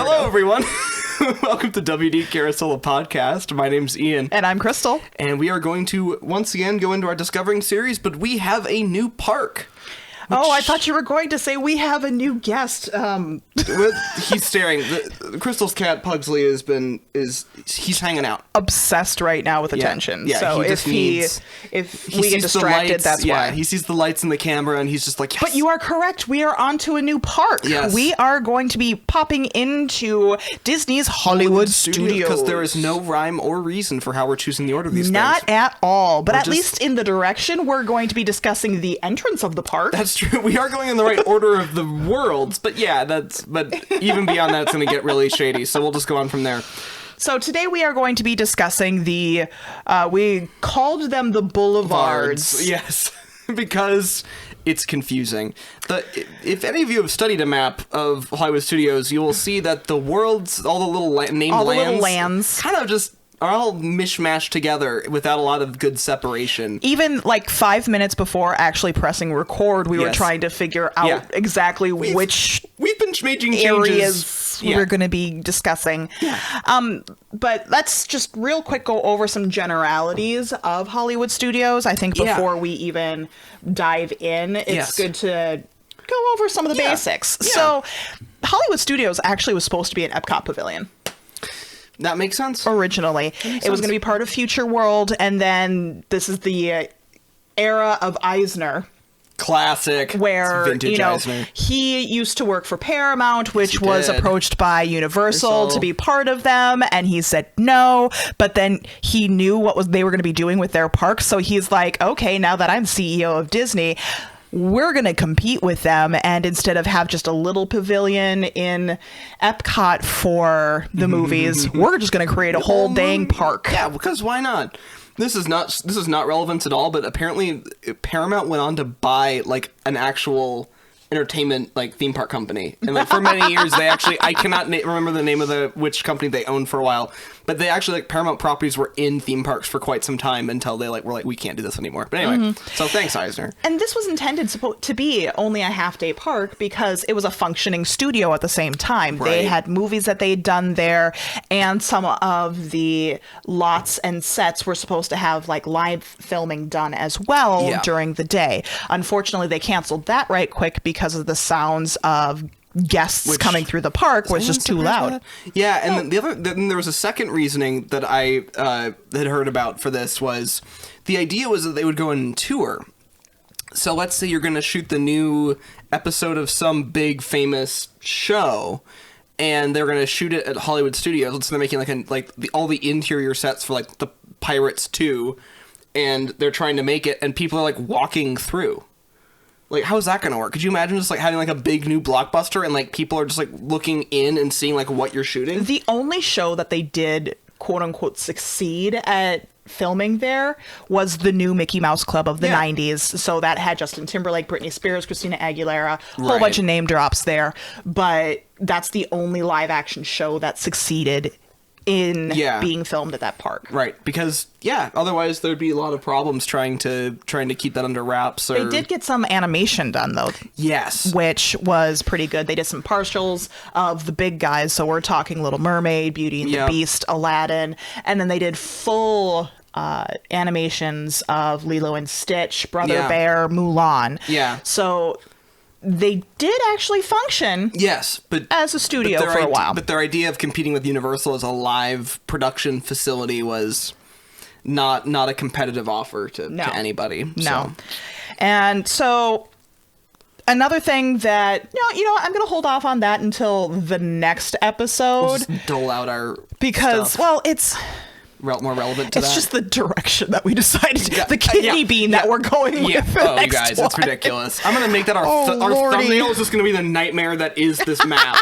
Hello, everyone. Welcome to WD Carousel Podcast. My name's Ian. And I'm Crystal. And we are going to, once again, go into our Discovering series, but we have a new park. Oh, I thought you were going to say we have a new guest. He's staring. Crystal's cat, Pugsley, he's hanging out. Obsessed right now with attention. Yeah, so if we get distracted, that's why. He sees the lights in the camera and he's just like, yes. But you are correct. We are onto a new park. Yes. We are going to be popping into Disney's Hollywood Studios. Because there is no rhyme or reason for how we're choosing the order of these things. Not at all. But at least in the direction, we're going to be discussing the entrance of the park. That's true. We are going in the right order of the worlds, but yeah, but even beyond that, it's going to get really shady. So we'll just go on from there. So today we are going to be discussing we called them the boulevards. Yes, because it's confusing. If any of you have studied a map of Hollywood Studios, you will see that the worlds, all the little named lands, kind of just are all mishmashed together without a lot of good separation. Even like 5 minutes before actually pressing record, we were trying to figure out exactly which we've been making areas we're going to be discussing. Yeah. But let's just real quick go over some generalities of Hollywood Studios. I think before we even dive in, it's good to go over some of the basics. Yeah. So Hollywood Studios actually was supposed to be an Epcot pavilion. That makes sense. Originally, it was going to be part of Future World, and then this is the era of Eisner. Classic. Where, Eisner. He used to work for Paramount, which was approached by Universal to be part of them, and he said no, but then he knew what they were going to be doing with their parks, so he's like, okay, now that I'm CEO of Disney, we're going to compete with them, and instead of have just a little pavilion in Epcot for the movies, we're just going to create a whole dang park. Yeah, because why not? This is not relevant at all, but apparently Paramount went on to buy like an actual entertainment like theme park company, and like for many years they actually, I cannot remember the name of which company they owned for a while, but they actually, like, Paramount properties were in theme parks for quite some time until they were like we can't do this anymore. But anyway, so thanks, Eisner. And this was intended to be only a half-day park because it was a functioning studio at the same time. Right. They had movies that they'd done there, and some of the lots and sets were supposed to have like live filming done as well during the day. Unfortunately, they canceled that right quick because of the sounds of guests coming through the park was just too loud. Yeah, and then there was a second reasoning that I had heard about for this. Was the idea was that they would go and tour. So let's say you're going to shoot the new episode of some big famous show, and they're going to shoot it at Hollywood Studios. So they're making all the interior sets for like the Pirates 2, and they're trying to make it, and people are like walking through. Like, how's that going to work? Could you imagine just, like, having, like, a big new blockbuster and, like, people are just, like, looking in and seeing, like, what you're shooting? The only show that they did, quote-unquote, succeed at filming there was the new Mickey Mouse Club of the 90s. So that had Justin Timberlake, Britney Spears, Christina Aguilera, a whole bunch of name drops there. But that's the only live-action show that succeeded in being filmed at that park. Right, because otherwise there'd be a lot of problems trying to keep that under wraps. They did get some animation done though. Yes. Which was pretty good. They did some partials of the big guys, so we're talking Little Mermaid, Beauty and the Beast, Aladdin, and then they did full animations of Lilo and Stitch, Brother Bear, Mulan. Yeah. So they did actually function as a studio for a while. But their idea of competing with Universal as a live production facility was not a competitive offer to anybody. No. So. And so another thing that, I'm going to hold off on that until the next episode. We'll just dole out our because, stuff. It's more relevant to that. It's just the direction that we decided the kidney bean that we're going with for the next guys, one. It's ridiculous. I'm going to make that our thumbnail is just going to be the nightmare that is this map.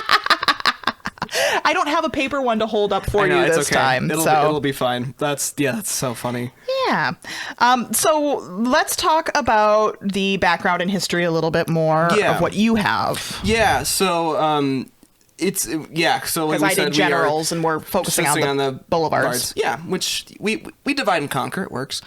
I don't have a paper one to hold up for you this time. It'll be fine. That's so funny. Yeah. So let's talk about the background and history a little bit more of what you have. Yeah. So so like I did generals and we're focusing on the boulevards. Yeah, which we divide and conquer. It works.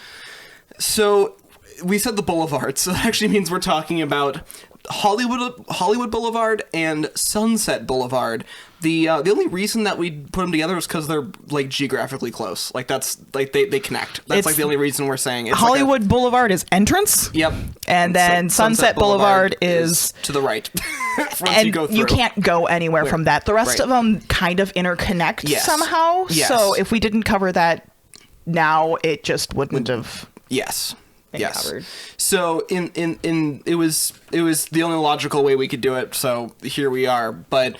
So we said the boulevards. So that actually means we're talking about Hollywood Boulevard and Sunset Boulevard. The only reason that we put them together is because they're like geographically close. Like that's like they connect. That's like the only reason we're saying it's Hollywood like Boulevard is entrance. Yep. And then Sunset Boulevard is to the right. And you can't go anywhere from that. The rest of them kind of interconnect somehow. Yes. So if we didn't cover that now, it just wouldn't have. Yes. Covered. So in it was the only logical way we could do it. So here we are. But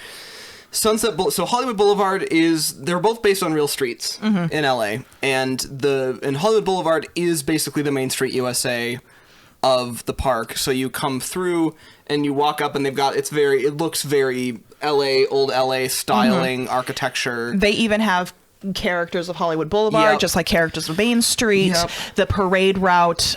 so Hollywood Boulevard they're both based on real streets in LA, and Hollywood Boulevard is basically the Main Street USA of the park. So you come through and you walk up, and it looks very old LA styling architecture. They even have characters of Hollywood Boulevard, just like characters of Main Street. The parade route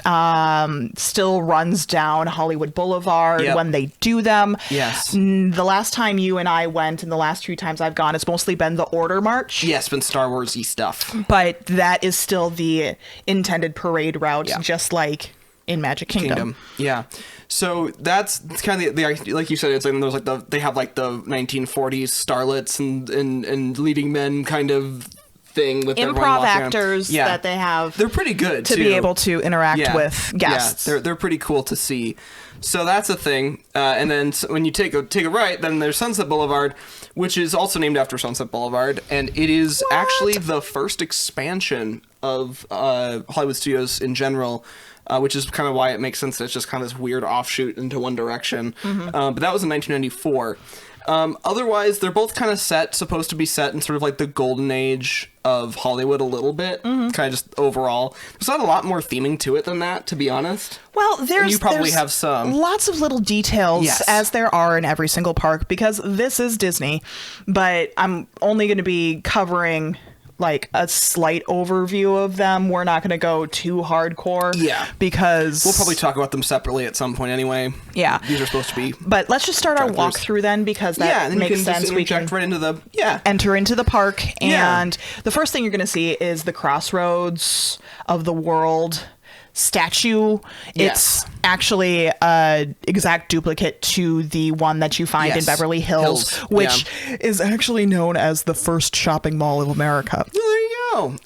still runs down Hollywood Boulevard when they do them. Yes. The last time you and I went, and the last few times I've gone, it's mostly been the Order March. Yes, been Star Wars-y stuff. But that is still the intended parade route, just like in Magic Kingdom. Yeah. So that's kind of the like you said, it's like there's like they have like the 1940s starlets and leading men kind of thing with improv actors that they have. They're pretty good to be able to interact with guests. Yeah, they're pretty cool to see. So that's a thing. And then when you take a right, then there's Sunset Boulevard, which is also named after Sunset Boulevard, and it is actually the first expansion of Hollywood Studios in general. Which is kind of why it makes sense that it's just kind of this weird offshoot into one direction. But that was in 1994. Otherwise, they're both kind of supposed to be set in sort of like the golden age of Hollywood a little bit, kind of just overall. There's not a lot more theming to it than that, to be honest. Well, you probably have some. Lots of little details, as there are in every single park, because this is Disney, but I'm only going to be covering like a slight overview of them. We're not going to go too hardcore. Yeah. Because we'll probably talk about them separately at some point anyway. Yeah. These are supposed to be. But let's just start our walkthrough then, because that makes sense. We can right into the enter into the park, and the first thing you're going to see is the Crossroads of the World statue. It's actually a exact duplicate to the one that you find in Beverly Hills, which is actually known as the first shopping mall of America. There you go.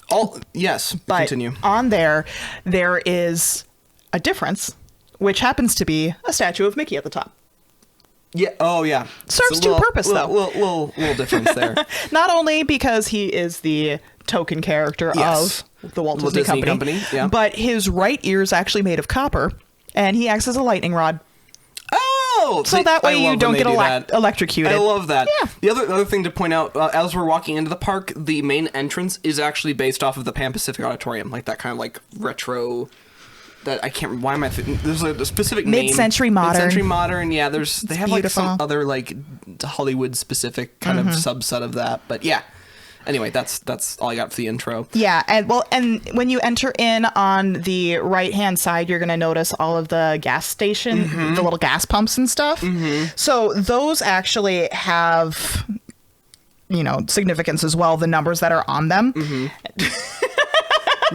But continue. On there is a difference, which happens to be a statue of Mickey at the top. Yeah. Oh, yeah. Serves two purpose, though. Little difference there. Not only because he is the token character of the Walt Disney Company, but his right ear is actually made of copper, and he acts as a lightning rod. Oh! So that way you don't get electrocuted. I love that. Yeah. The other thing to point out, as we're walking into the park, the main entrance is actually based off of the Pan Pacific Auditorium, like that kind of like retro... That I can't. Why am I? There's a specific name. Mid-century modern. Mid-century modern. Yeah. They have beautiful. Like some other like Hollywood specific kind of subset of that. But yeah. Anyway, that's all I got for the intro. Yeah, and when you enter in on the right hand side, you're gonna notice all of the gas station, the little gas pumps and stuff. So those actually have, significance as well. The numbers that are on them.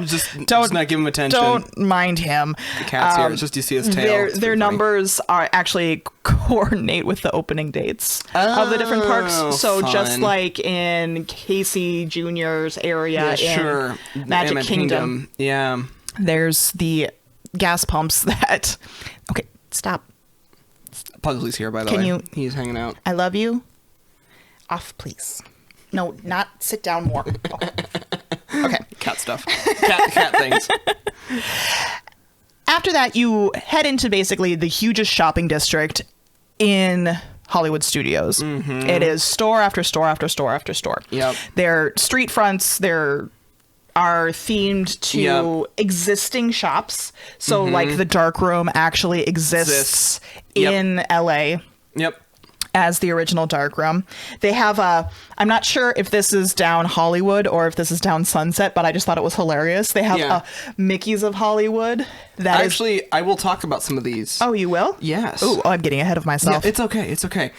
Just not give him attention. Don't mind him. The cat's here. It's just you see his tail. Their numbers are actually coordinate with the opening dates of the different parks. So just like in Casey Jr.'s area in Magic Kingdom. Yeah. There's the gas pumps that... Okay, stop. Puzzly's here, by the way. He's hanging out. I love you. Off, please. No, not sit down more. Oh. Okay. Cat stuff. Cat things. After that, you head into basically the hugest shopping district in Hollywood Studios. It is store after store after store after store. Yep. Their street fronts, are themed to existing shops. So like the dark room actually exists in LA. Yep. As the original dark room. They have I'm not sure if this is down Hollywood or if this is down Sunset, but I just thought it was hilarious. They have Mickey's of Hollywood. I will talk about some of these. Oh, you will? Yes. Oh, I'm getting ahead of myself. Yeah, it's okay.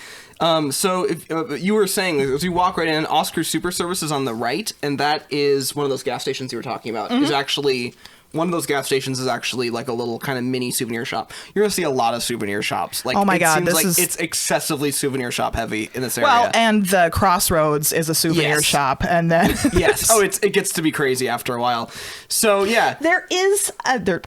So if you were saying, as you walk right in, Oscar Super Service is on the right, and that is one of those gas stations you were talking about. Is actually one of those gas stations is actually like a little kind of mini souvenir shop. You're gonna see a lot of souvenir shops. Like, oh my God, seems like it's excessively souvenir shop heavy in this area. Well, and the Crossroads is a souvenir shop, and then yes, it gets to be crazy after a while. So yeah, there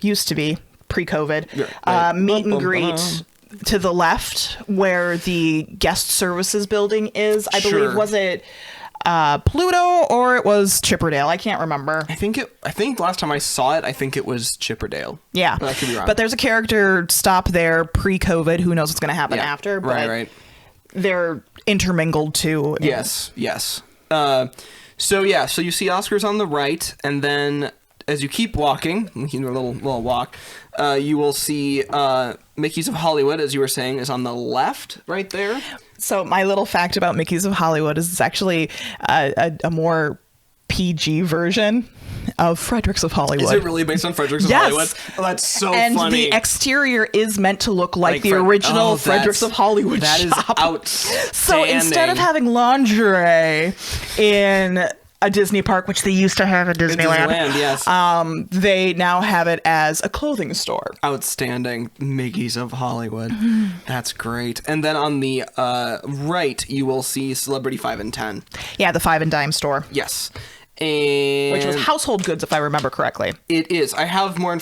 used to be pre-COVID meet and greet to the left where the guest services building is. I believe, was it Pluto or it was Chipperdale? I can't remember. I think last time I saw it, I think it was Chipperdale. Yeah, but I could be wrong. But there's a character stop there pre-COVID. Who knows what's going to happen after? But right. They're intermingled too. Yes. So you see Oscar's on the right, and then as you keep walking, a little walk, you will see Mickey's of Hollywood, as you were saying, is on the left, right there. So my little fact about Mickey's of Hollywood is it's actually a more PG version of Frederick's of Hollywood. Is it really based on Frederick's of Hollywood? Oh, that's so funny. And the exterior is meant to look like the original Frederick's of Hollywood shop. That is outstanding. So instead of having lingerie in a Disney park, which they used to have in Disneyland, yes. They now have it as a clothing store. Outstanding. Mickey's of Hollywood. That's great. And then on the right, you will see Celebrity 5 and 10. Yeah, the 5 and Dime store. Yes. And which was household goods, if I remember correctly. It is. I have more.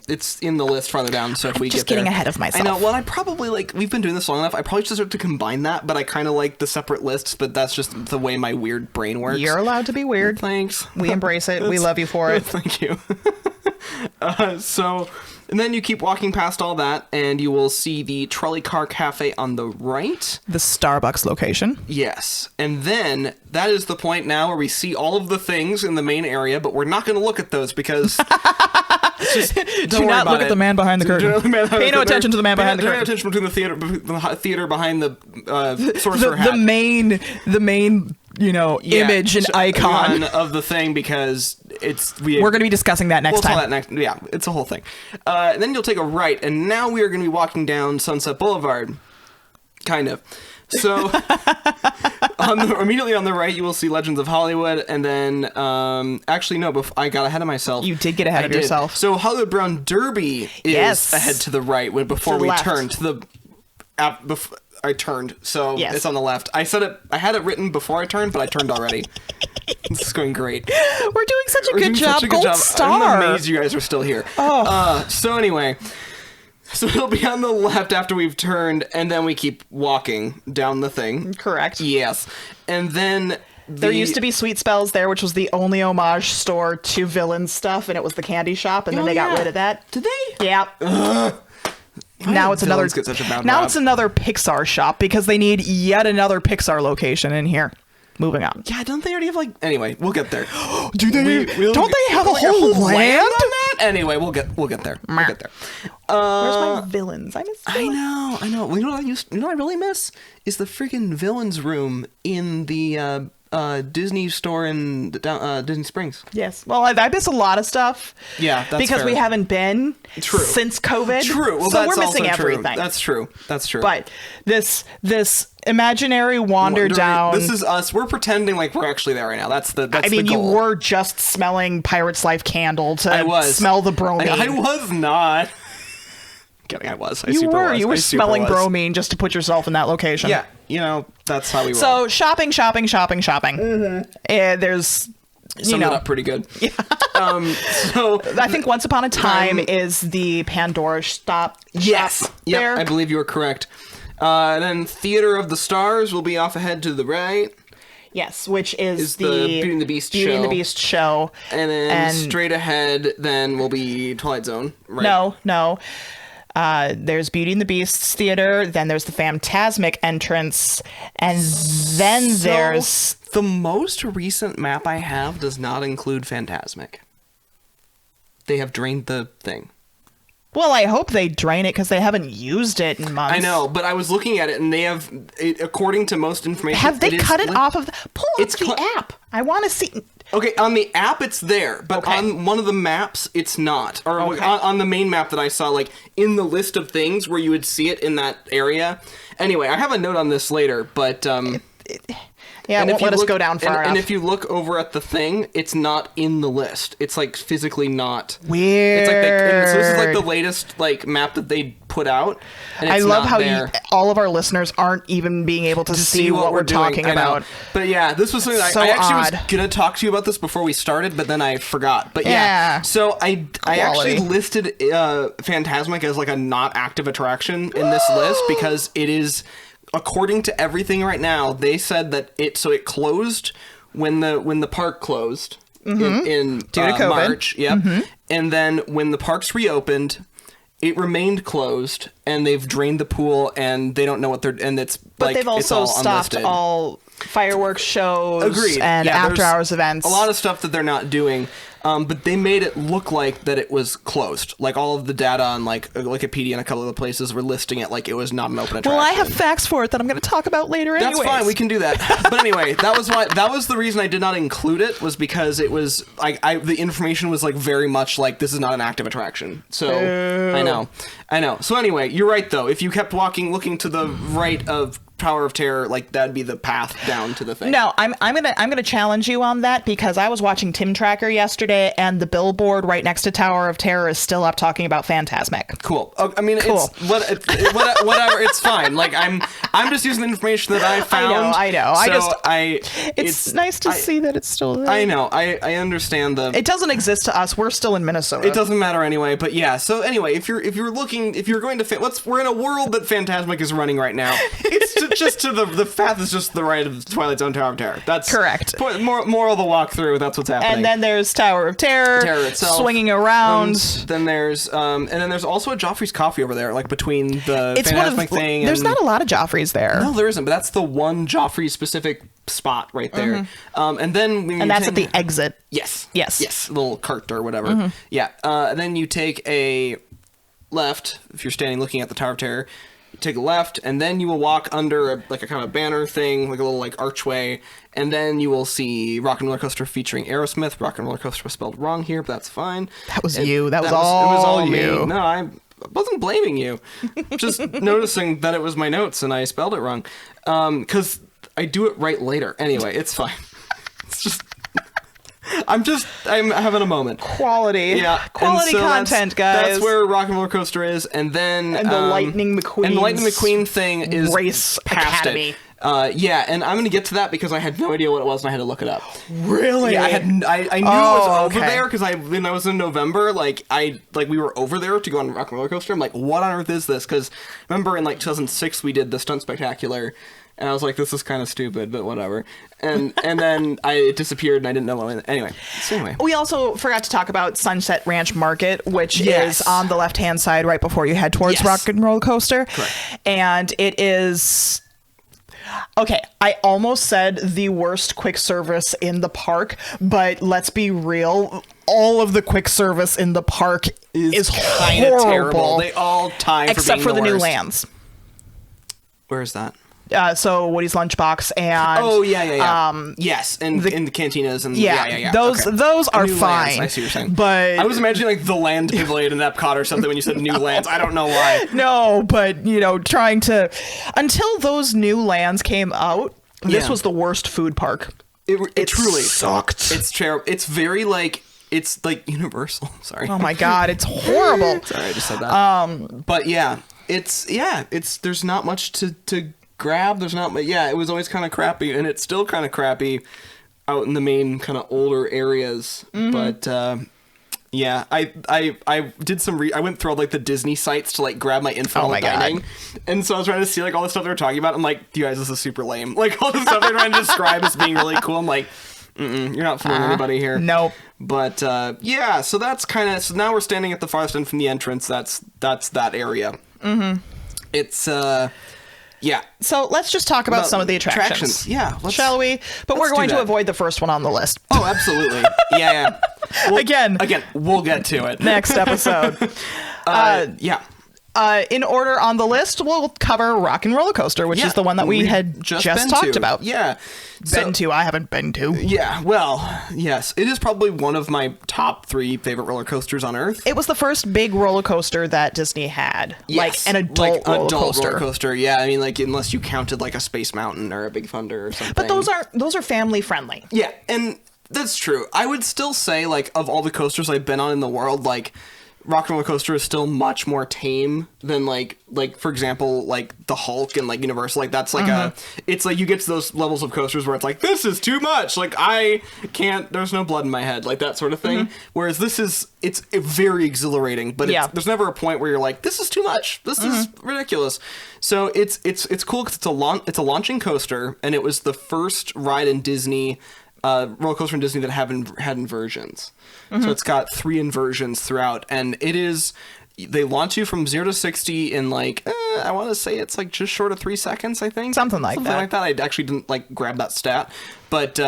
It's in the list farther down. So if we get there, just getting ahead of myself. I know. Well, I probably we've been doing this long enough. I probably just have to combine that, but I kind of like the separate lists. But that's just the way my weird brain works. You're allowed to be weird. Thanks. We embrace it. We love you for it. Thank you. And then you keep walking past all that, and you will see the Trolley Car Cafe on the right. The Starbucks location. Yes. And then that is the point now where we see all of the things in the main area, but we're not going to look at those because... Do not look at the man behind the curtain. Pay no attention to the man behind the curtain. Pay attention between the theater behind the sorcerer hat. The main image and icon of the thing, because we're going to be discussing that next time. It's a whole thing. Then you'll take a right, and now we are going to be walking down Sunset Boulevard, kind of. So immediately on the right, you will see Legends of Hollywood, and then actually no, I got ahead of myself. You did get ahead of yourself. So Hollywood Brown Derby is ahead to the right before we turned to the. I turned, so it's on the left. I had it written before I turned, but I turned already. This is going great. We're doing such a good job. Gold star. I'm amazed you guys are still here. So anyway, so it'll be on the left after we've turned, and then we keep walking down the thing. Correct. Yes, and then. There used to be Sweet Spells there, which was the only homage store to villain stuff, and it was the candy shop, and then they got rid of that. Did they? Yeah. Now it's another Pixar shop because they need yet another Pixar location in here. Moving on. Yeah, don't they already have anyway, we'll get there. Do they? Don't they have a whole land on that? Anyway, we'll get there. We'll get there. Where's my villains? I miss villains. I know. You know what I really miss is the freaking villains room in the Disney store in Disney Springs. Yes. Well, I miss a lot of stuff. Yeah, that's because fair. we haven't been since COVID. True. Well, so we're missing everything. That's true. But this imaginary wander down. This is us. We're pretending like we're actually there right now. That's the goal. You were just smelling Pirate's Life candle to smell the bromine. I was not. Kidding, I was. You were smelling bromine just to put yourself in that location. Yeah, that's how we roll. So shopping. Mm-hmm. There's summed it up pretty good. Yeah. So I think Once Upon a Time is the Pandora stop. Yes. There. I believe you are correct. Then Theater of the Stars will be off ahead to the right. Yes, which is the Beauty and the Beast show. Beauty and the Beast show. And then straight ahead then will be Twilight Zone. Right? No. There's Beauty and the Beast's theater, then there's the Phantasmic entrance, and then there's... The most recent map I have does not include Phantasmic. They have drained the thing. Well, I hope they drain it because they haven't used it in months. I know, but I was looking at it, and they have, according to most information... Have they cut it off of... Pull up the app. I want to see... Okay, on the app it's there, but on one of the maps it's not. Or on the main map that I saw, in the list of things where you would see it in that area. Anyway, I have a note on this later, but... Yeah, it won't let us go down far enough. And if you look over at the thing, it's not in the list. It's like physically not. Weird. It's like so this is like the latest like map that they put out. And it's I love not how there. all of our listeners aren't even being able to see what we're talking about. But yeah, this was something So I actually odd. was gonna talk to you about this before we started, but then I forgot. But yeah. So I actually listed Phantasmic as like a not active attraction in this list because it is, according to everything right now, they said that it closed when the park closed in due to COVID. March. Yep. And then when the parks reopened, it remained closed, and they've drained the pool, and they don't know what they're, and it's But like, they've also it's all stopped unlisted. all fireworks shows Agreed. and Yeah, after hours events. A lot of stuff that they're not doing, but they made it look like that it was closed. Like all of the data on like Wikipedia and a couple of the places were listing it like it was not an open attraction. Well, I have facts for it that I'm going to talk about later. That's fine. We can do that. But anyway, that was the reason I did not include it, was because it was the information was like very much like this is not an active attraction. So I know. So anyway, you're right though. If you kept looking to the right of Tower of Terror, like that'd be the path down to the thing. No, I'm gonna challenge you on that, because I was watching Tim Tracker yesterday, and the billboard right next to Tower of Terror is still up talking about Phantasmic. Cool. I mean, Cool. whatever. It's fine. Like I'm just using the information that I found. I know. So It's nice to see that it's still there. I know. I understand the. It doesn't exist to us. We're still in Minnesota. It doesn't matter anyway. But yeah. So anyway, if you're going to we're in a world that Phantasmic is running right now. It's just to the path is just the right of Twilight Zone Tower of Terror. That's correct. Moral of the walkthrough. That's what's happening. And then there's Tower of Terror itself, swinging around. Then there's also a Joffrey's Coffee over there, like between the Phantasmic thing. There's not a lot of Joffreys there. No, there isn't. But that's the one Joffrey specific spot right there. And then that's at the exit. Yes. Yes. A little cart or whatever. Yeah. And then you take a left if you're standing looking at the Tower of Terror. Take a left, and then you will walk under a kind of banner thing, like a little like archway, and then you will see Rock and Roller Coaster featuring Aerosmith. Rock and Roller Coaster was spelled wrong here, but that's fine. That was you. That was all you. Me. No, I wasn't blaming you. Just noticing that it was my notes and I spelled it wrong. Because I do it right later. Anyway, it's fine. It's just. I'm having a moment. Quality. Yeah. Quality content, guys. That's where Rock and Roller Coaster is. And then... And the Lightning McQueen. And the Lightning McQueen thing is Race past Academy. It. Yeah, and I'm going to get to that because I had no idea what it was and I had to look it up. Really? Yeah, I knew it was over there because when I was in November, we were over there to go on Rock and Roller Coaster. I'm like, what on earth is this? Because remember in 2006 we did the Stunt Spectacular. And I was like, this is kind of stupid, but whatever. And then it disappeared and I didn't know what. Anyway. We also forgot to talk about Sunset Ranch Market, which is on the left-hand side right before you head towards Rock and Roller Coaster. Correct. And it is... Okay, I almost said the worst quick service in the park, but let's be real. All of the quick service in the park is kind of terrible. They all tie except for the new worst. Lands. Where is that? So Woody's Lunchbox and yes, and in the cantinas and those are new fine. Lands, I see what you're saying. But I was imagining like the Land Pavilion in Epcot or something when you said new lands. I don't know why. No, but trying to until those new lands came out, this was the worst food park. It truly sucked. It's terrible. It's very it's like Universal. Sorry. Oh my god, it's horrible. Sorry, I just said that. But yeah. It's there's not much to grab. There's not, it was always kind of crappy, and it's still kind of crappy out in the main kind of older areas. But I did some I went through all the Disney sites to grab my info on dining, and so I was trying to see all the stuff they were talking about. I'm like, you guys, this is super lame. All the stuff they're trying to describe as being really cool. I'm like, you're not fooling anybody here. Nope. But so that's kind of, so now we're standing at the farthest end from the entrance. That's that area. It's So let's just talk about some of the attractions. Yeah. Shall we? But we're going to avoid the first one on the list. Oh, absolutely. Yeah. Again, we'll get to it. Next episode. in order on the list, we'll cover Rock and Roller Coaster, which is the one that we had just talked about. Yeah. Been to. I haven't been to. Yeah, well, yes. It is probably one of my top 3 favorite roller coasters on Earth. It was the first big roller coaster that Disney had. Yes, like an adult roller coaster. Yeah, I mean, like, unless you counted like a Space Mountain or a Big Thunder or something. But those are family friendly. Yeah, and that's true. I would still say, like, of all the coasters I've been on in the world, like, Rock and Roller Coaster is still much more tame than like for example, like the Hulk and like Universal. Like that's like it's like you get to those levels of coasters where it's like, this is too much. Like I can't. There's no blood in my head. Like that sort of thing. Whereas it's very exhilarating, but there's never a point where you're like, this is too much. This is ridiculous. So it's cool because it's a launching coaster, and it was the first ride in Disney. Roller coaster in Disney that had inversions. So it's got 3 inversions throughout, and they launch you from 0 to 60 in like I want to say it's like just short of 3 seconds. I think something like that. I actually didn't like grab that stat, but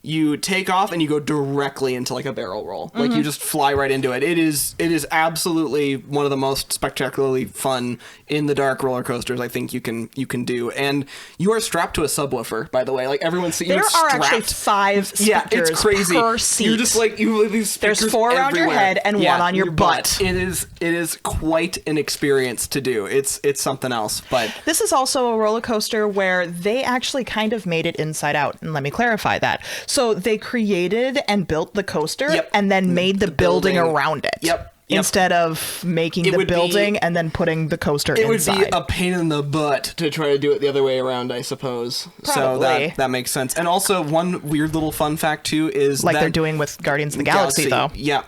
you take off and you go directly into like a barrel roll. Like you just fly right into it. It is absolutely one of the most spectacularly fun in the dark roller coasters I think you can do. And you are strapped to a subwoofer, by the way. Like everyone's there are strapped. Actually 5 speakers it's crazy. Per seat. You're just like you have these speakers. There's 4 around your head and 1 on your butt. It is quite an experience to do. It's something else. But this is also a roller coaster where they actually kind of made it inside out, and let me clarify that. So they created and built the coaster and then made the building around it. Instead of making the building and then putting the coaster inside. It would be a pain in the butt to try to do it the other way around, I suppose. Probably. So that makes sense. And also, one weird little fun fact, too, is like they're doing with Guardians of the Galaxy, though. Yeah.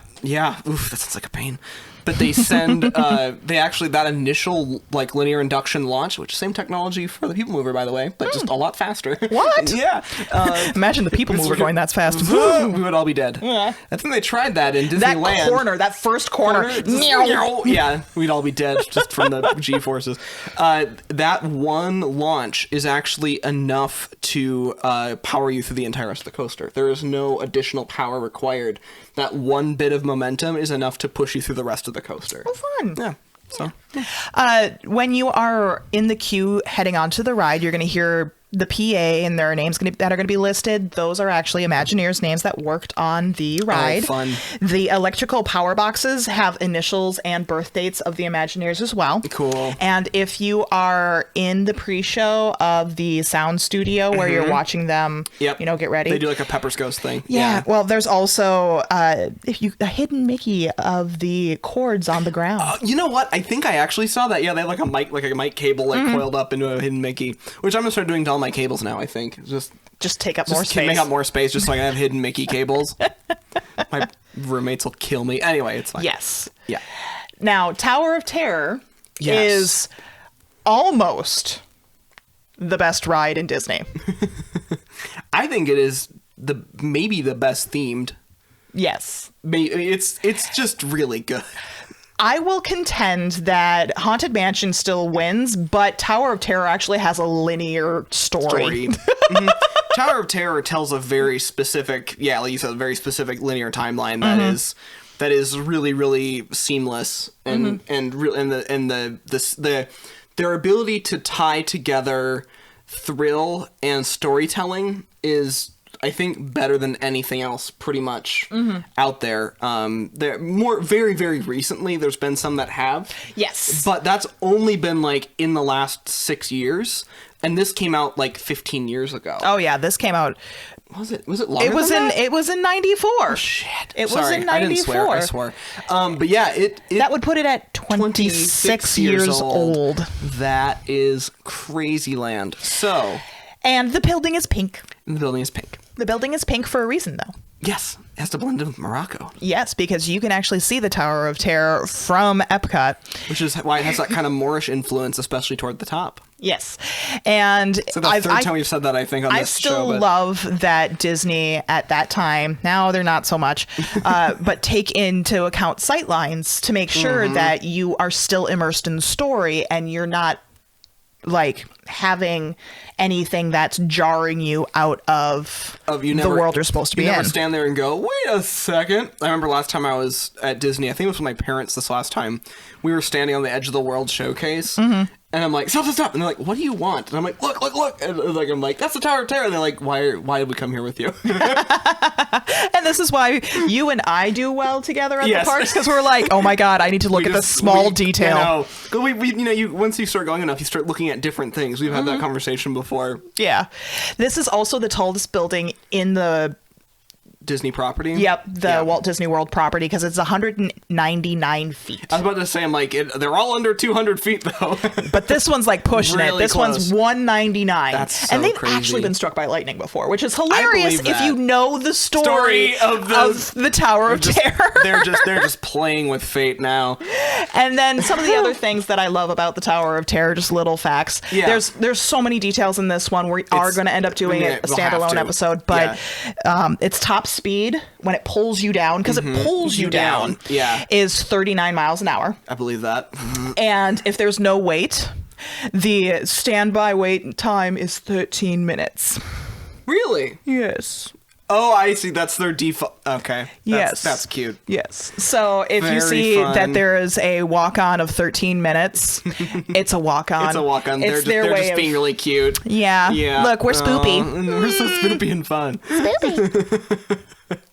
Oof, that sounds like a pain. But they send, that initial, like, linear induction launch, which is same technology for the People Mover, by the way, but just a lot faster. What? Yeah. Imagine the People Mover going that fast. We would all be dead. Yeah. I think they tried that in Disneyland. That first corner. Yeah, we'd all be dead just from the G-forces. That one launch is actually enough to power you through the entire rest of the coaster. There is no additional power required. That one bit of momentum is enough to push you through the rest of the coaster. Oh, fun. Yeah. So, when you are in the queue heading onto the ride, you're going to hear the PA, and there are names that are going to be listed. Those are actually Imagineers' names that worked on the ride. Oh, fun. The electrical power boxes have initials and birth dates of the Imagineers as well. Cool. And if you are in the pre-show of the sound studio where you're watching them, get ready. They do like a Pepper's Ghost thing. Yeah. Well, there's also a hidden Mickey of the cords on the ground. You know what? I think I actually saw that. Yeah, they have like a mic cable coiled up into a hidden Mickey, which I'm gonna start doing to all my cables now. I think just take up more space. Make up more space, just so I can have hidden Mickey cables. My roommates will kill me. Anyway, it's fine. Yes. Yeah. Now, Tower of Terror is almost the best ride in Disney. I think it is maybe the best themed. Yes. It's just really good. I will contend that Haunted Mansion still wins, but Tower of Terror actually has a linear story. Tower of Terror tells a very specific, like you said, a very specific linear timeline that is really, really seamless, and their ability to tie together thrill and storytelling is, I think, better than anything else pretty much out there. Very, very recently, there's been some that have. Yes. But that's only been like in the last 6 years. And this came out like 15 years ago. Oh yeah, this came out. Was it longer than that? It was in 94. Oh, shit. It was in 94. I didn't swear. I swore. But yeah, it that would put it at 26 years old. That is crazy land. So. And the building is pink. The building is pink. The building is pink for a reason, though. Yes, it has to blend in with Morocco. Yes, because you can actually see the Tower of Terror from Epcot. Which is why it has that kind of Moorish influence, especially toward the top. Yes. And it's the third time we've said that, I think, on this show. I still love that Disney at that time, now they're not so much, but take into account sightlines to make sure that you are still immersed in the story and you're not like having anything that's jarring you out of the world you're supposed to be in. You in. never stand there and go, wait a second. I remember last time I was at Disney, I think it was with my parents this last time, we were standing on the edge of the world showcase, and I'm like, stop. And they're like, what do you want? And I'm like, look. And like, I'm like, that's the Tower of Terror. And they're like, why did we come here with you? And this is why you and I do well together at the parks, because we're like, oh my God, I need to look at the small detail. Once you start going enough, you start looking at different things. We've had that conversation before. Yeah. This is also the tallest building in the Disney property? Yep, the Walt Disney World property, because it's 199 feet. I was about to say, I'm like, they're all under 200 feet, though. But this one's like pushing really it. This close. one's 199. That's so and they've crazy. actually been struck by lightning before, which is hilarious if you know the story of the Tower of Terror. They're just playing with fate now. And then some of the other things that I love about the Tower of Terror, just little facts. Yeah. There's so many details in this one. We are going to end up doing a standalone episode, but it's top speed when it pulls you down, because it pulls you down, is 39 miles an hour. I believe that. And if there's no wait, the standby wait time is 13 minutes. Really? Yes. Oh, I see. That's their default. Okay. Yes. That's cute. Yes. So if Very you see fun. that there is a walk-on of 13 minutes, it's a walk-on. It's a walk-on. It's they're just being really cute. Yeah. Look, we're spoopy. We're so spoopy and fun. Spoopy.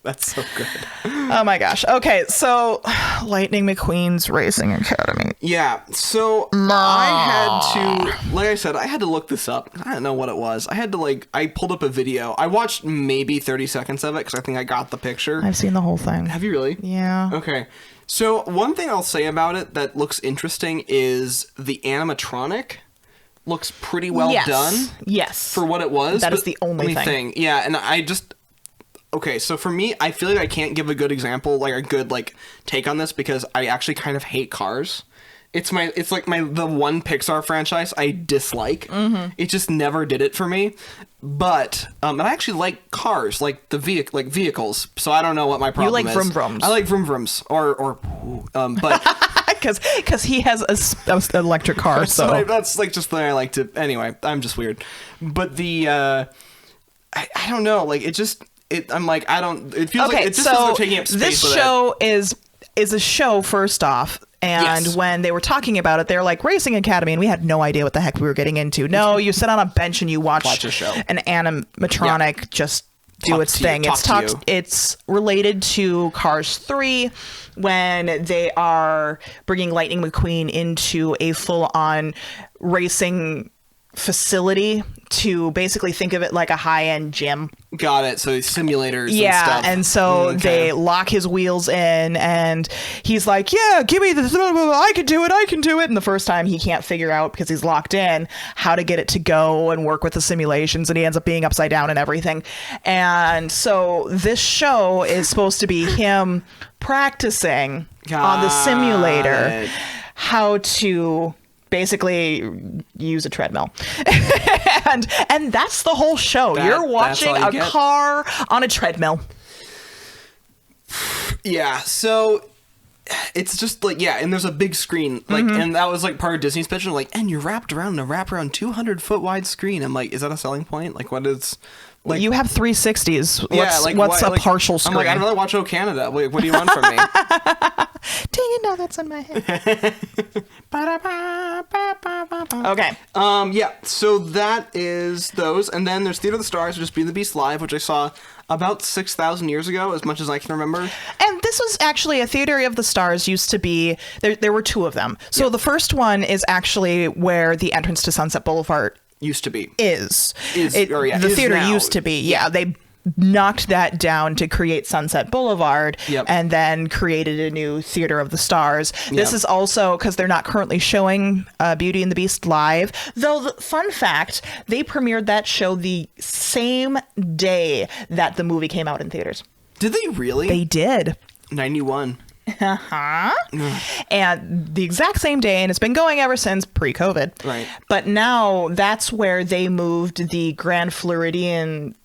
That's so good. Oh my gosh. Okay, so Lightning McQueen's Racing Academy. Yeah, so I had to, like I said, I had to look this up. I don't know what it was. I pulled up a video. I watched maybe 30 seconds of it because I think I got the picture. I've seen the whole thing. Have you really? Yeah. Okay. So one thing I'll say about it that looks interesting is the animatronic looks pretty well done. Yes. For what it was. That is the only thing. Yeah, and okay, so for me, I feel like I can't give a good example, like a good take on this, because I actually kind of hate Cars. It's like the one Pixar franchise I dislike. It just never did it for me. But and I actually like cars, like vehicles. So I don't know what my problem is. You like vroom vrooms. I like vroom vrooms, but because he has an electric car. So that's just the way I like to. Anyway, I'm just weird. But the I don't know. Like it just. I'm like, I don't. It feels like it just feels like they're taking up space. This show is a show, first off. And when they were talking about it, they're like, Racing Academy, and we had no idea what the heck we were getting into. No, you sit on a bench and you watch a show. An animatronic just do its thing. It's related to Cars 3, when they are bringing Lightning McQueen into a full-on racing facility, to basically think of it like a high-end gym. Got it. So simulators and stuff. Yeah, and so they lock his wheels in, and he's like, yeah, give me this, I can do it. And the first time he can't figure out, because he's locked in, how to get it to go and work with the simulations, and he ends up being upside down and everything. And so this show is supposed to be him practicing on the simulator how to basically use a treadmill. and that's the whole show. You're watching a car on a treadmill. Yeah, so it's just and there's a big screen, and that was part of Disney's pitch, and you're wrapped around a 200-foot wide screen. I'm like, is that a selling point? What is... you have 360s. What's a partial screen? I'm like, I'd rather watch O Canada. What do you want from me? Do you know that's in my head? Okay. Yeah, so that is those. And then there's Theater of the Stars, which is Beauty and the Beast Live, which I saw about 6,000 years ago, as much as I can remember. And this was actually a Theater of the Stars used to be, there were two of them. So the first one is actually where the entrance to Sunset Boulevard used to be. The theater now. Used to be. Yeah, they knocked that down to create Sunset Boulevard, and then created a new Theater of the Stars. This is also, because they're not currently showing Beauty and the Beast live, though fun fact, they premiered that show the same day that the movie came out in theaters. Did they really? They did. 91. And the exact same day, and it's been going ever since pre-COVID. Right. But now that's where they moved the Grand Floridian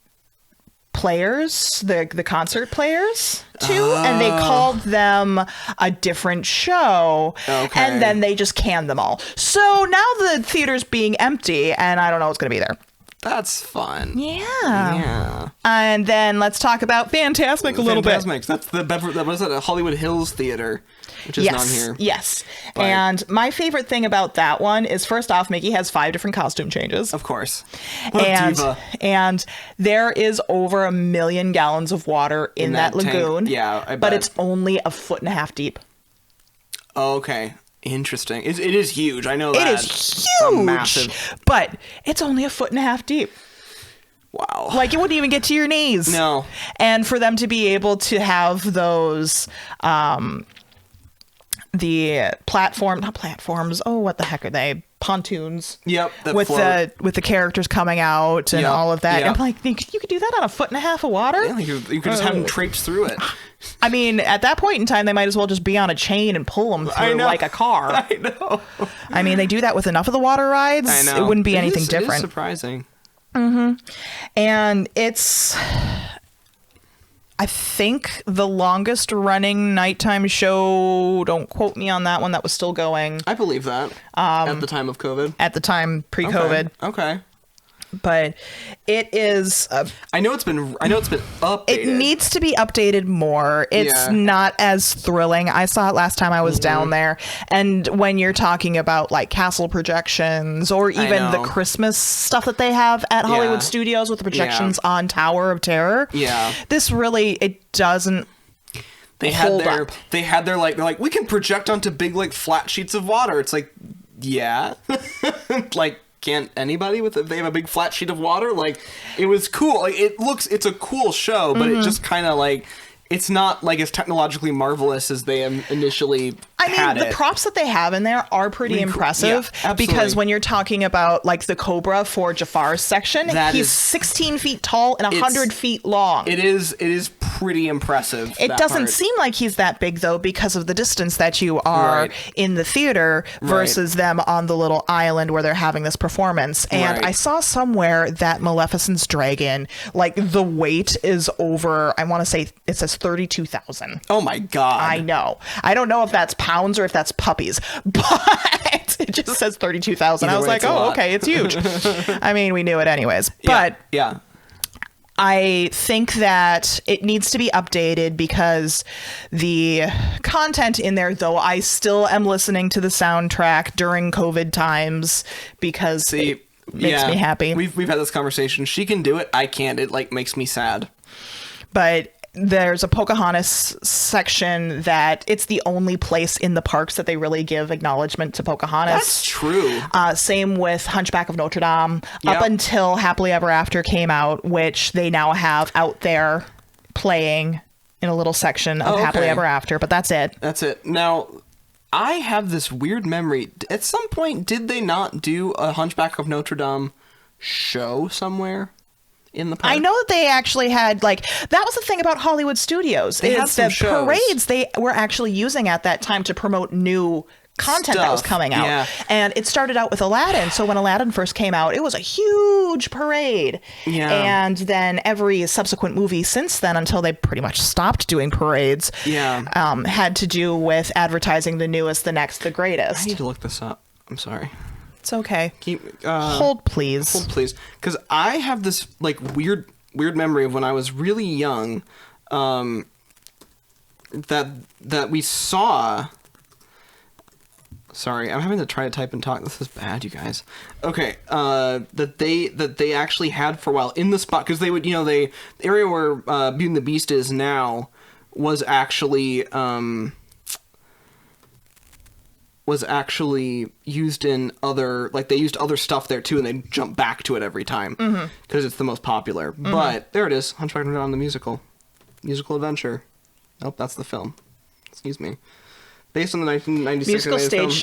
players, the concert players too, and they called them a different show, and then they just canned them all. So now the theater's being empty, and I don't know what's going to be there. That's fun. Yeah. And then let's talk about Fantasmic a little bit. That's that was at Hollywood Hills Theater, which is not here. Yes. But... And my favorite thing about that one is, first off, Mickey has 5 different costume changes. Of course. What a diva. And there is over 1 million gallons of water in that lagoon. Tank. Yeah, I bet. But it's only 1.5 feet deep. Okay. Interesting. It is huge. I know that. It is huge. Massive. But it's only 1.5 feet deep. Wow. Like, it wouldn't even get to your knees. No. And for them to be able to have those, the not platforms. Oh, what the heck are they? Pontoons. Yep. With the characters coming out and all of that. Yep. I'm like, you could do that on 1.5 feet of water? Yeah, you could just have them traipse through it. I mean, at that point in time, they might as well just be on a chain and pull them through like a car. I know. I mean, they do that with enough of the water rides. I know. It wouldn't be anything different. It is surprising. Mm-hmm. And it's, I think, the longest running nighttime show. Don't quote me on that one. That was still going. I believe that. At the time of COVID. At the time pre-COVID. Okay. But it is. I know it's been updated. It needs to be updated more. It's not as thrilling. I saw it last time I was down there, and when you're talking about like castle projections or even the Christmas stuff that they have at Hollywood Studios with the projections on Tower of Terror, this really it doesn't. They had their like we can project onto big like flat sheets of water. It's like like. Can't anybody if they have a big flat sheet of water? Like, it was cool. Like, it's a cool show, but it just kind of like, it's not like as technologically marvelous as they initially had it. The props that they have in there are pretty impressive because when you're talking about like the Cobra for Jafar's section, he's 16 feet tall and 100 feet long. It is pretty impressive. It doesn't seem like he's that big though because of the distance that you are in the theater versus them on the little island where they're having this performance. And I saw somewhere that Maleficent's dragon, like the weight is over, I want to say it says 32,000. Oh my God. I know. I don't know if that's pounds or if that's puppies, but it just says 32,000. I was like, oh, okay, it's huge. I mean, we knew it anyways. But I think that it needs to be updated because the content in there, though, I still am listening to the soundtrack during COVID times because it makes me happy. We've had this conversation. She can do it. I can't. It like makes me sad. But there's a Pocahontas section that it's the only place in the parks that they really give acknowledgement to Pocahontas. That's true. Same with Hunchback of Notre Dame up until Happily Ever After came out, which they now have out there playing in a little section of Happily Ever After, but that's it. That's it. Now, I have this weird memory. At some point, did they not do a Hunchback of Notre Dame show somewhere? In the park? I know that they actually had that was the thing about Hollywood Studios. They had some shows. Parades they were actually using at that time to promote new content that was coming out. Yeah. And it started out with Aladdin. So when Aladdin first came out, it was a huge parade. Yeah. And then every subsequent movie since then, until they pretty much stopped doing parades, had to do with advertising the newest, the next, the greatest. I need to look this up. I'm sorry. It's okay. Hold please. Because I have this weird memory of when I was really young, that we saw. Sorry, I'm having to try to type and talk. This is bad, you guys. Okay, that they actually had for a while in the spot because they would the area where Beauty and the Beast is now was actually used in other, they used other stuff there too, and they jump back to it every time because it's the most popular. But there it is, Hunchback of Notre Dame, the musical adventure. Nope, that's the film. Excuse me. Based on the 1996 musical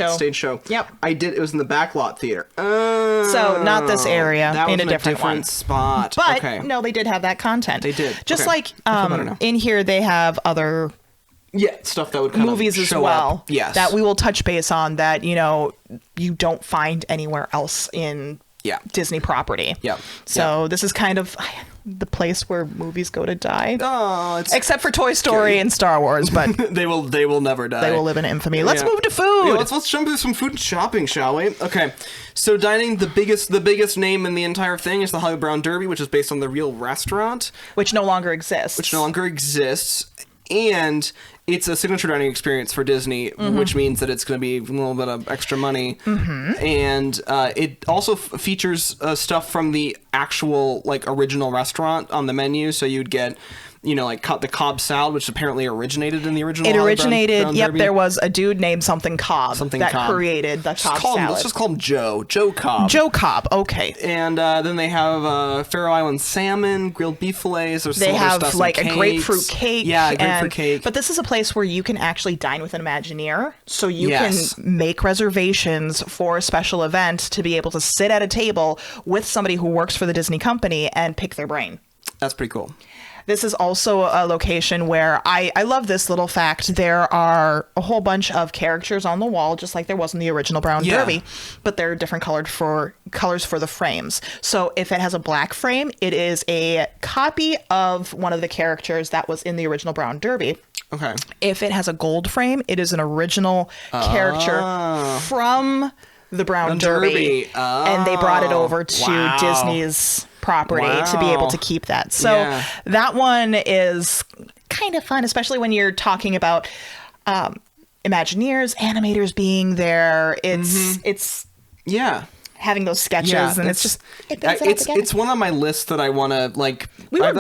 stage show. Yep. It was in the Backlot Theater. So not this area, that was in a different spot. But no, they did have that content. They did. Just in here they have other stuff that would kind movies of as show well. Up. Yes. That we will touch base on that, you don't find anywhere else in Disney property. Yeah. So this is kind of the place where movies go to die. Oh, except for Toy Story and Star Wars, but they will never die. They will live in infamy. Let's move to food. Yeah, let's jump into some food and shopping, shall we? Okay. So dining, the biggest name in the entire thing is the Hollywood Brown Derby, which is based on the real restaurant, which no longer exists. And it's a signature dining experience for Disney, which means that it's going to be a little bit of extra money. And it also features stuff from the actual original restaurant on the menu. So you'd get, like the Cobb salad, which apparently originated in the original. It originated. Brown Yep, Derby. there was a dude named something Cobb that created the Cobb salad. Let's just call him Joe Cobb. Joe Cobb. Okay. And then they have Faroe Island salmon, grilled beef fillets. They have a grapefruit cake. Yeah, a grapefruit cake. But this is a place where you can actually dine with an Imagineer, so you can make reservations for a special event to be able to sit at a table with somebody who works for the Disney company and pick their brain. That's pretty cool. This is also a location where I love this little fact. There are a whole bunch of characters on the wall, just like there was in the original Brown Derby, but they're different colors for the frames. So if it has a black frame, it is a copy of one of the characters that was in the original Brown Derby. Okay. If it has a gold frame, it is an original character from the Brown Derby. And they brought it over to Disney's property to be able to keep that. So that one is kind of fun, especially when you're talking about Imagineers, animators being there. It's having those sketches, and it's one on my list that I want to We were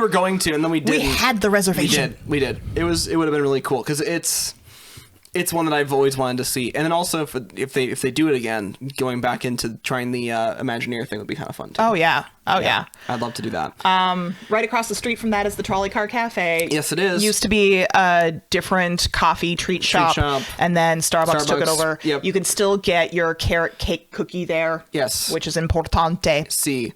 going to, and then we didn't. We had the reservation. We did. It would have been really cool because it's one that I've always wanted to see. And then also, if they do it again, going back into trying the Imagineer thing would be kind of fun too. Oh yeah. I'd love to do that. Right across the street from that is the Trolley Car Cafe. Yes, it is. Used to be a different coffee treat shop, and then Starbucks took it over. Yep. You can still get your carrot cake cookie there. Yes. Which is importante. See.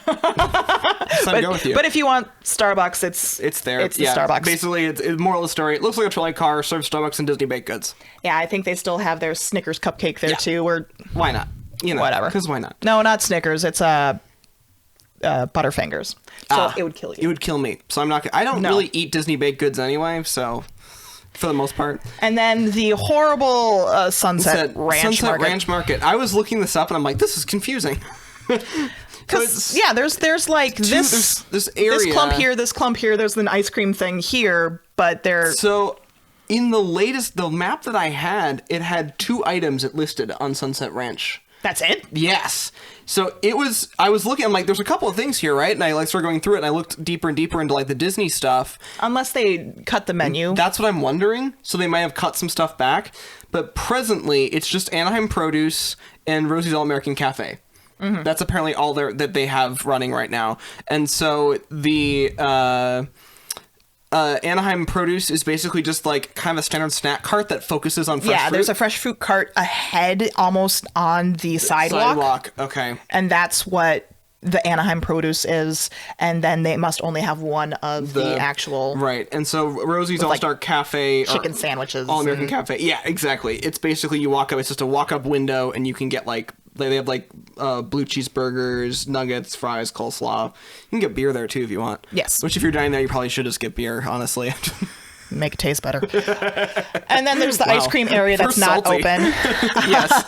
But if you want Starbucks, it's there. It's the Starbucks. Basically, it's moral of the story. It looks like a trolley car, serves Starbucks and Disney baked goods. Yeah, I think they still have their Snickers cupcake there too. Or why not? Whatever. Because why not? No, not Snickers. It's Butterfingers. So it would kill you. It would kill me. So I'm not. I don't really eat Disney baked goods anyway. So. For the most part. And then the horrible Sunset Ranch Market. I was looking this up and I'm like, this is confusing. Because there's like this area, this clump here, there's an ice cream thing here, but they're in the map that I had, it had 2 items it listed on Sunset Ranch. That's it? Yes. So I was looking, I'm like, there's a couple of things here, right? And I started going through it and I looked deeper and deeper into the Disney stuff. Unless they cut the menu. That's what I'm wondering. So they might have cut some stuff back. But presently, it's just Anaheim Produce and Rosie's All-American Cafe. Mm-hmm. That's apparently all that they have running right now. And so the Anaheim Produce is basically just kind of a standard snack cart that focuses on fresh fruit. There's a fresh fruit cart ahead almost on the sidewalk. Okay. And that's what the Anaheim Produce is. And then they must only have one of the actual... Right. And so Rosie's All-Star Cafe... Chicken sandwiches. All-American Cafe. Yeah, exactly. It's basically you walk up, it's just a walk-up window and you can get they have blue cheeseburgers, nuggets, fries, coleslaw. You can get beer there too if you want. Yes. Which if you're dining there, you probably should just get beer, honestly. Make it taste better. And then there's the ice cream area that's not open. Yes.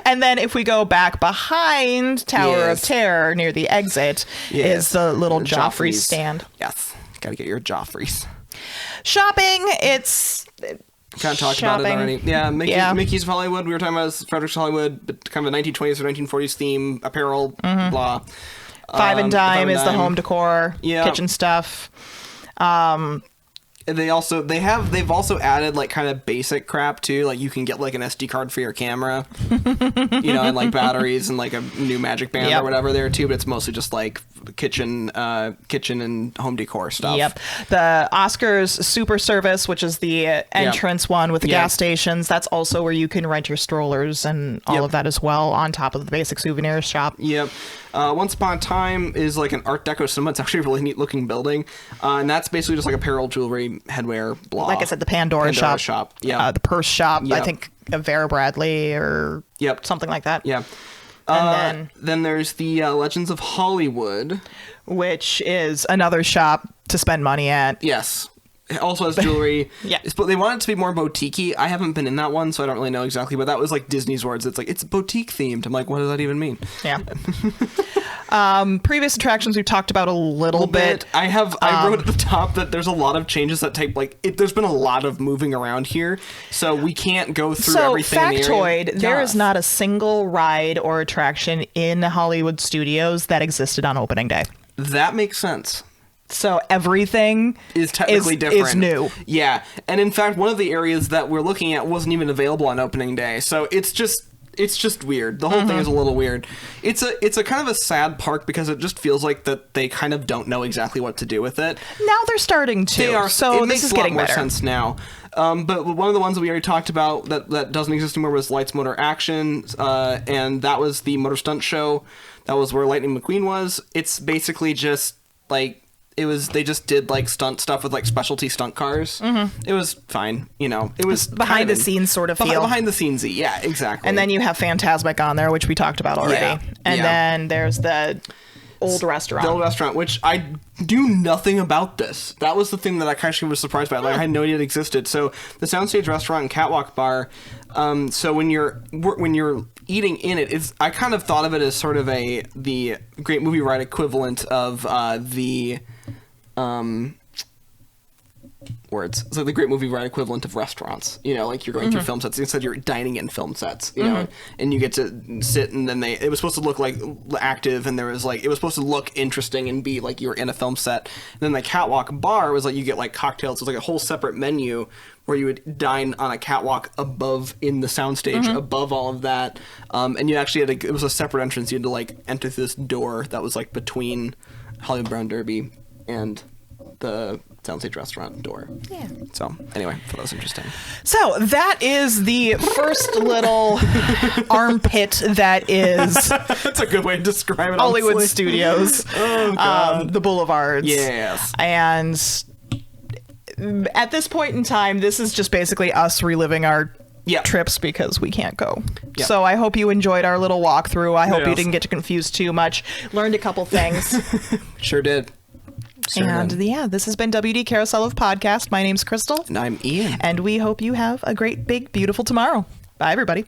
And then if we go back behind Tower of Terror near the exit is the little Joffrey's stand. Yes. Gotta get your Joffrey's. Shopping, it's... Kind of talked about it already. Yeah, Mickey's of Hollywood. We were talking about Frederick's Hollywood, but kind of a 1920s or 1940s theme, apparel, blah. Five and Dime is the home decor, kitchen stuff. They've also added kind of basic crap too. You can get an SD card for your camera, and batteries and a new Magic Band or whatever there too. But it's mostly just kitchen and home decor stuff. Yep. The Oscars Super Service, which is the entrance one with the gas stations. That's also where you can rent your strollers and all of that as well, on top of the basic souvenirs shop. Yep. Once Upon a Time is an Art Deco cinema. It's actually a really neat looking building. And that's basically just apparel, jewelry, headwear, blah. Like I said, the Pandora shop. Yeah. The purse shop. Yep. I think Vera Bradley or something like that. Yeah. And then there's the Legends of Hollywood, which is another shop to spend money at. Yes. It also has jewelry. Yeah. But they want it to be more boutique-y. I haven't been in that one, so I don't really know exactly. But that was like Disney's words. It's like, it's boutique themed. I'm like, what does that even mean? Yeah. Previous attractions we've talked about a little bit. I wrote at the top that there's a lot of changes that take there's been a lot of moving around here, so we can't go through everything. Factoid, there is not a single ride or attraction in Hollywood Studios that existed on opening day. That makes sense. So everything is technically different. Is new. Yeah. And in fact, one of the areas that we're looking at wasn't even available on opening day. So it's just weird. The whole thing is a little weird. It's a kind of a sad park because it just feels like that they kind of don't know exactly what to do with it. Now they're starting to. They are, so it this is getting more better. sense now. But one of the ones that we already talked about that doesn't exist anymore was Lights Motor Action, and that was the motor stunt show. That was where Lightning McQueen was. It's basically just like they just did like stunt stuff with like specialty stunt cars. It was fine, it was behind the scenes sort of feel. Behind the scenesy, yeah, exactly. And then you have Phantasmic on there, which we talked about already. Yeah. And then there's the old restaurant. The old restaurant, which I knew nothing about this. That was the thing that I actually was surprised by. Like, I had no idea it existed. So the Soundstage restaurant and catwalk bar. So when you're eating in it, I kind of thought of it as sort of the Great Movie Ride equivalent of the words. So the Great Movie Ride equivalent of restaurants. Like you're going through film sets. Instead, you're dining in film sets. And you get to sit, and then it was supposed to look like active, and there was like it was supposed to look interesting and be like you were in a film set. And then the catwalk bar was like you get like cocktails. It was like a whole separate menu where you would dine on a catwalk above in the soundstage, above all of that. And you actually had it was a separate entrance. You had to like enter through this door that was like between Hollywood Brown Derby and the Soundstage restaurant door. Yeah. So anyway, I thought that was interesting. So that is the first little armpit that is That's a good way to describe it. Hollywood honestly. Studios. Oh God. The Boulevards. Yes. And at this point in time, this is just basically us reliving our trips because we can't go. Yep. So I hope you enjoyed our little walkthrough. I hope you didn't get confused too much. Learned a couple things. Sure did. This has been WD Carousel of Podcast. My name's Crystal. And I'm Ian. And we hope you have a great, big, beautiful tomorrow. Bye, everybody.